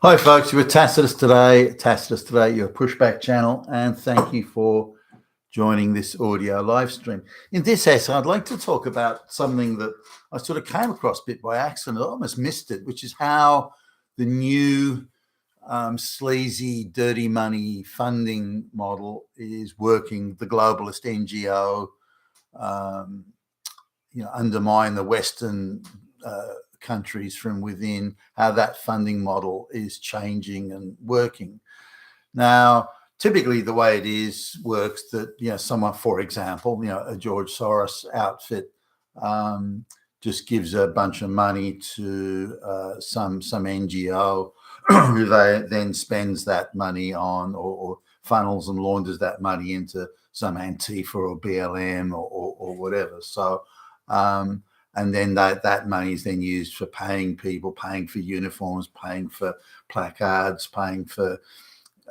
Hi folks, you're with Tacitus today. Tacitus today, your pushback channel, and thank you for joining this audio live stream. In this essay, I'd like to talk about something that I sort of came across a bit by accident. I almost missed it, which is how the new sleazy, dirty money funding model is working. The globalist NGO, undermine the Western countries from within, how that funding model is changing and working. Now, typically the way it works that, someone, for example, a George Soros outfit just gives a bunch of money to some NGO who they then spends that money on or funnels and launders that money into some Antifa or BLM or whatever. So, and then that money is then used for paying people, paying for uniforms, paying for placards, paying for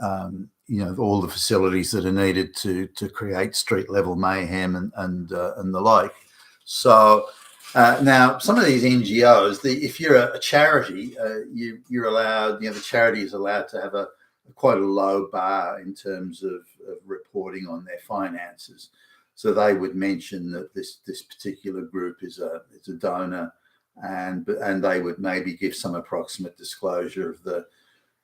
all the facilities that are needed to create street level mayhem and the like. So now some of these NGOs, if you're a charity, you're allowed. The charity is allowed to have quite a low bar in terms of reporting on their finances. So they would mention that this particular group is a donor, and they would maybe give some approximate disclosure of the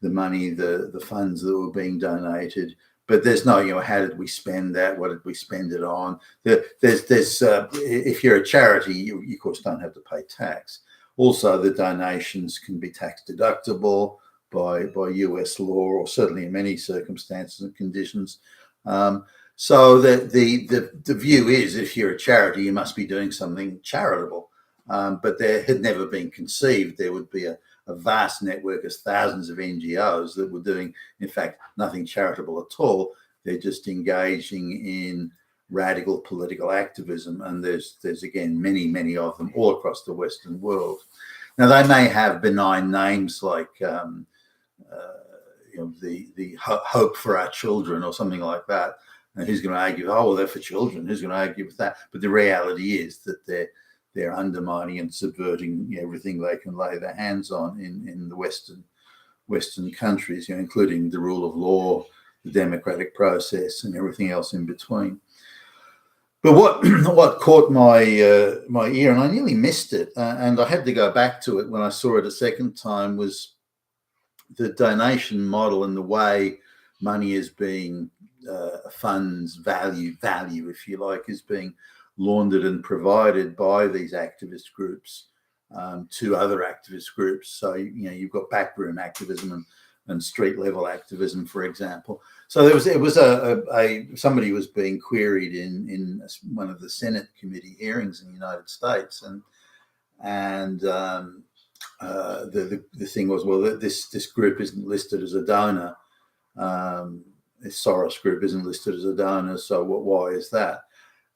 money, the funds that were being donated. But there's no, how did we spend that? What did we spend it on? If you're a charity, you of course don't have to pay tax. Also, the donations can be tax deductible by US law, or certainly in many circumstances and conditions. So the view is, if you're a charity, you must be doing something charitable. But there had never been conceived there would be a vast network of thousands of NGOs that were doing, in fact, nothing charitable at all. They're just engaging in radical political activism, and there's again many of them all across the Western world. Now they may have benign names like the Hope for Our Children or something like that. And who's going to argue? Oh, well, they're for children. Who's going to argue with that? But the reality is that they're undermining and subverting everything they can lay their hands on in the Western countries, including the rule of law, the democratic process, and everything else in between. But what caught my ear, and I nearly missed it, and I had to go back to it when I saw it a second time, was the donation model and the way money is being funds value, if you like, is being laundered and provided by these activist groups to other activist groups. So you've got backroom activism and street level activism, for example. So somebody was being queried in one of the Senate committee hearings in the United States, and the thing was, well, this group isn't listed as a donor. This Soros group isn't listed as a donor, so why is that?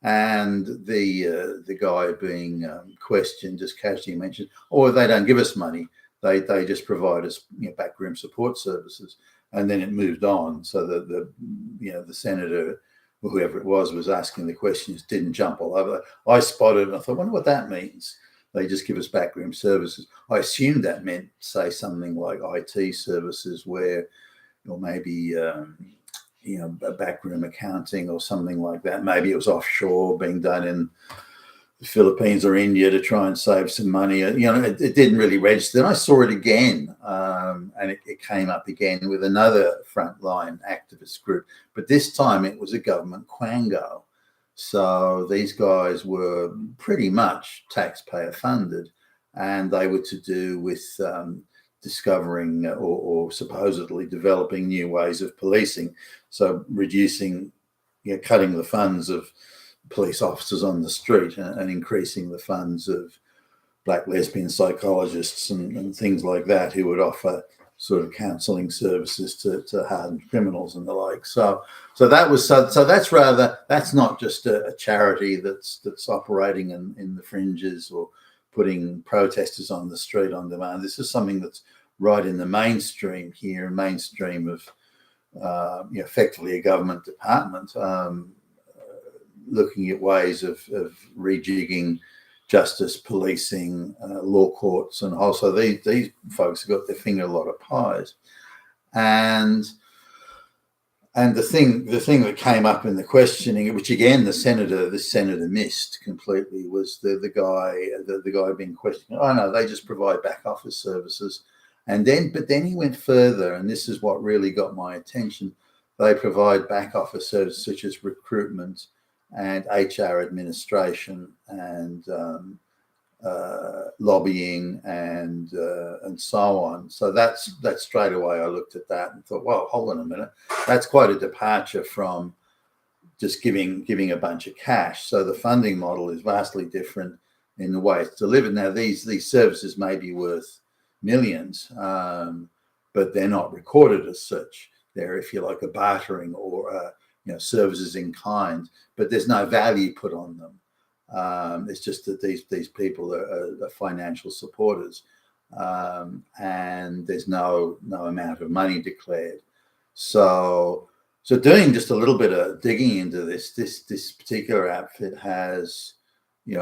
And the guy being questioned just casually mentioned, "Oh, they don't give us money; they just provide us backroom support services." And then it moved on. So the senator or whoever it was asking the questions, didn't jump all over. I spotted, and I thought, I wonder what that means. They just give us backroom services. I assumed that meant, say, something like IT services, where, or maybe a backroom accounting or something like that. Maybe it was offshore, being done in the Philippines or India to try and save some money. It didn't really register. And I saw it again, and it came up again with another frontline activist group. But this time it was a government quango. So these guys were pretty much taxpayer funded, and they were to do with discovering or supposedly developing new ways of policing. So reducing, cutting the funds of police officers on the street and increasing the funds of black lesbian psychologists and things like that, who would offer sort of counselling services to hardened criminals and the like. So that's not just a charity that's operating in the fringes or putting protesters on the street on demand. This is something that's right in the mainstream here, mainstream of effectively a government department looking at ways of rejigging justice, policing, law courts, and also these folks have got their finger in a lot of pies. And the thing that came up in the questioning, which again the senator missed completely, was the guy being questioned. Oh no, they just provide back office services. But then he went further, and this is what really got my attention. They provide back office services such as recruitment and HR administration and lobbying and so on. So that's straight away I looked at that and thought, well, hold on a minute, that's quite a departure from just giving a bunch of cash. So the funding model is vastly different in the way it's delivered. Now these services may be worth millions, but they're not recorded as such. They're, if you like, a bartering or services in kind, but there's no value put on them. It's just that these people are financial supporters, and there's no amount of money declared. So doing just a little bit of digging into this particular outfit has, in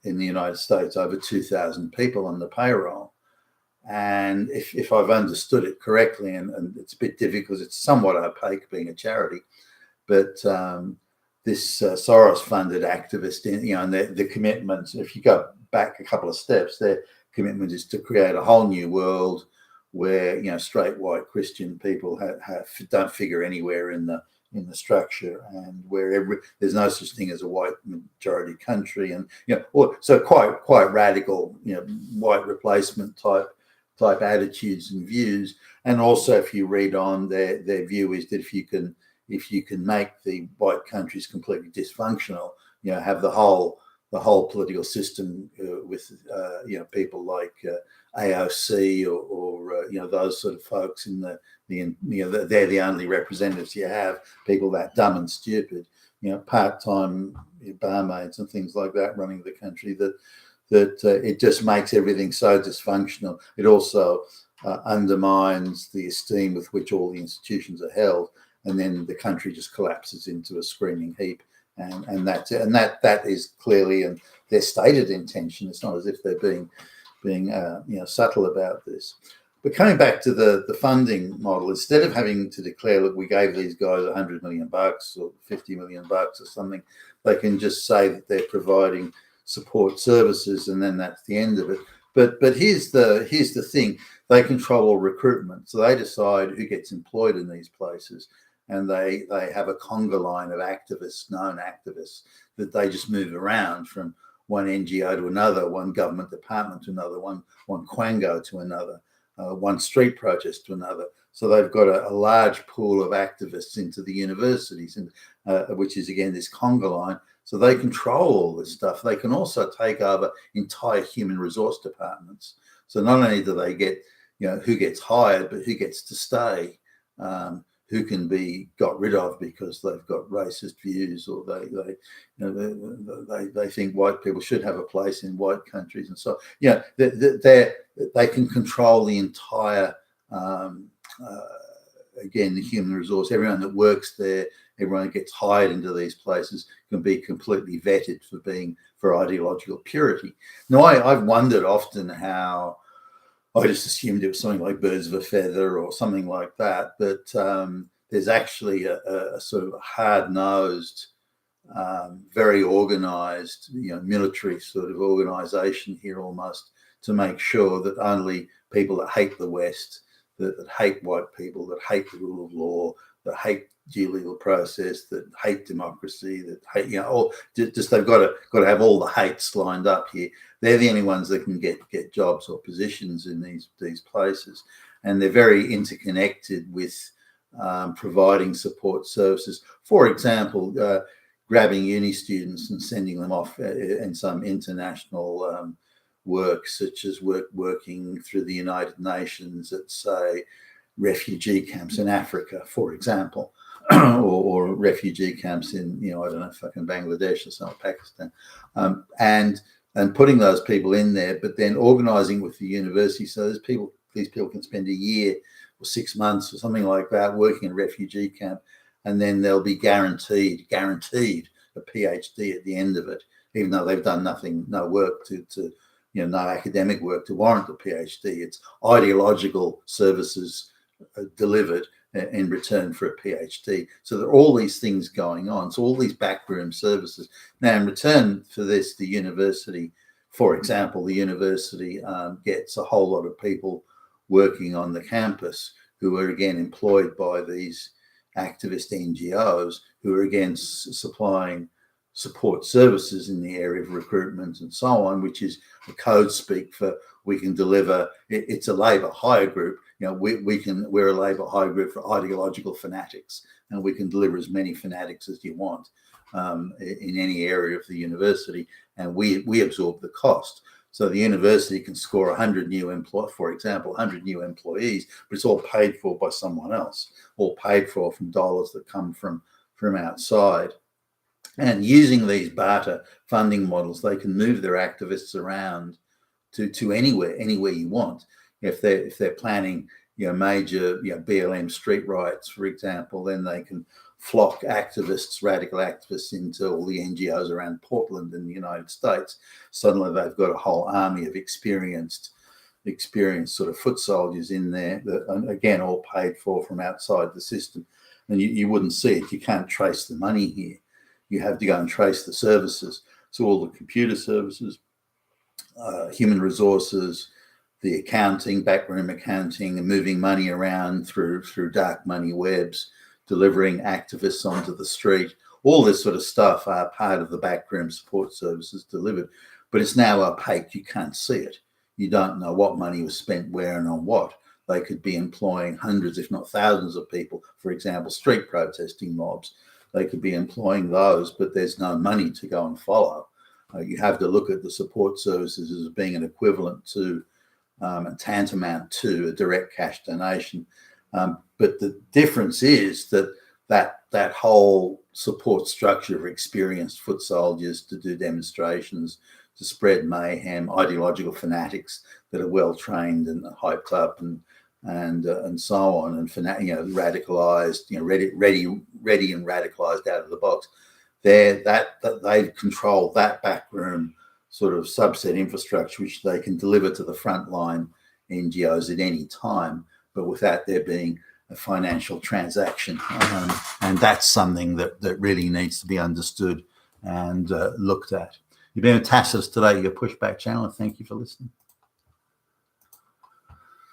the United States, over 2,000 people on the payroll. And if I've understood it correctly, and it's a bit difficult because it's somewhat opaque being a charity, but this Soros-funded activist, and the commitment, if you go back a couple of steps, their commitment is to create a whole new world where straight white Christian people don't figure anywhere in the structure, and where there's no such thing as a white majority country, and so quite radical, white replacement type attitudes and views. And also, if you read on, their view is that if you can make the white countries completely dysfunctional, have the whole political system with people like AOC or those sort of folks they're the only representatives you have, people that dumb and stupid, part-time barmaids and things like that running the country, that it just makes everything so dysfunctional. It also undermines the esteem with which all the institutions are held, and then the country just collapses into a screaming heap. And that's it. And that is clearly and their stated intention. It's not as if they're being subtle about this. But coming back to the funding model, instead of having to declare, look, we gave these guys $100 million or $50 million or something, they can just say that they're providing support services, and then that's the end of it. But here's the thing: they control all recruitment, so they decide who gets employed in these places, and they have a conga line of activists, known activists, that they just move around from one NGO to another, one government department to another, one quango to another, one street protest to another. So they've got a large pool of activists into the universities, and which is again this conga line. So they control all this stuff. They can also take over entire human resource departments. So not only do they get, who gets hired, but who gets to stay, who can be got rid of because they've got racist views, or they think white people should have a place in white countries, and so they can control the entire again the human resource. Everyone that works there, everyone that gets hired into these places can be completely vetted for ideological purity. Now, I've wondered often how I just assumed it was something like birds of a feather or something like that, but there's actually a sort of hard-nosed, very organised, military sort of organisation here almost, to make sure that only people that hate the West, that hate white people, that hate the rule of law, that hate due legal process, that hate democracy, that hate, just they've got to have all the hates lined up here. They're the only ones that can get jobs or positions in these places, and they're very interconnected with providing support services. For example, grabbing uni students and sending them off in some international work, such as working through the United Nations at, say, refugee camps in Africa, for example, or refugee camps in, I don't know, fucking Bangladesh or some Pakistan, and putting those people in there, but then organising with the university so these people can spend a year or 6 months or something like that working in a refugee camp, and then they'll be guaranteed a PhD at the end of it. even though they've done nothing, no work to no academic work to warrant the PhD. It's ideological services delivered in return for a PhD. So there are all these things going on. So all these backroom services. Now, in return for this, the university, for example, the university gets a whole lot of people working on the campus who are again employed by these activist NGOs who are again supplying support services in the area of recruitment and so on, which is a code speak for we can deliver. It's a labour hire group. We're a labour hire group for ideological fanatics, and we can deliver as many fanatics as you want in any area of the university, and we absorb the cost. So the university can score 100 new for example, 100 new employees, but it's all paid for by someone else, all paid for from dollars that come from outside. And using these barter funding models, they can move their activists around to anywhere you want. If they're planning major BLM street riots, for example, then they can flock activists, radical activists, into all the NGOs around Portland in the United States. Suddenly they've got a whole army of experienced sort of foot soldiers in there that, again, all paid for from outside the system. And you wouldn't see it. You can't trace the money here. You have to go and trace the services. So all the computer services, human resources, the accounting, backroom accounting, and moving money around through dark money webs, delivering activists onto the street, all this sort of stuff are part of the backroom support services delivered. But it's now opaque. You can't see it. You don't know what money was spent where and on what. They could be employing hundreds, if not thousands of people, for example, street protesting mobs. They could be employing those, but there's no money to go and follow. You have to look at the support services as being an equivalent to and tantamount to a direct cash donation. But the difference is that whole support structure of experienced foot soldiers to do demonstrations, to spread mayhem, ideological fanatics that are well trained and hyped up and so on, and radicalized, ready and radicalized out of the box. They control that backroom sort of subset infrastructure, which they can deliver to the frontline NGOs at any time, but without there being a financial transaction. And that's something that really needs to be understood and looked at. You've been with Tacitus today, your pushback channel. Thank you for listening.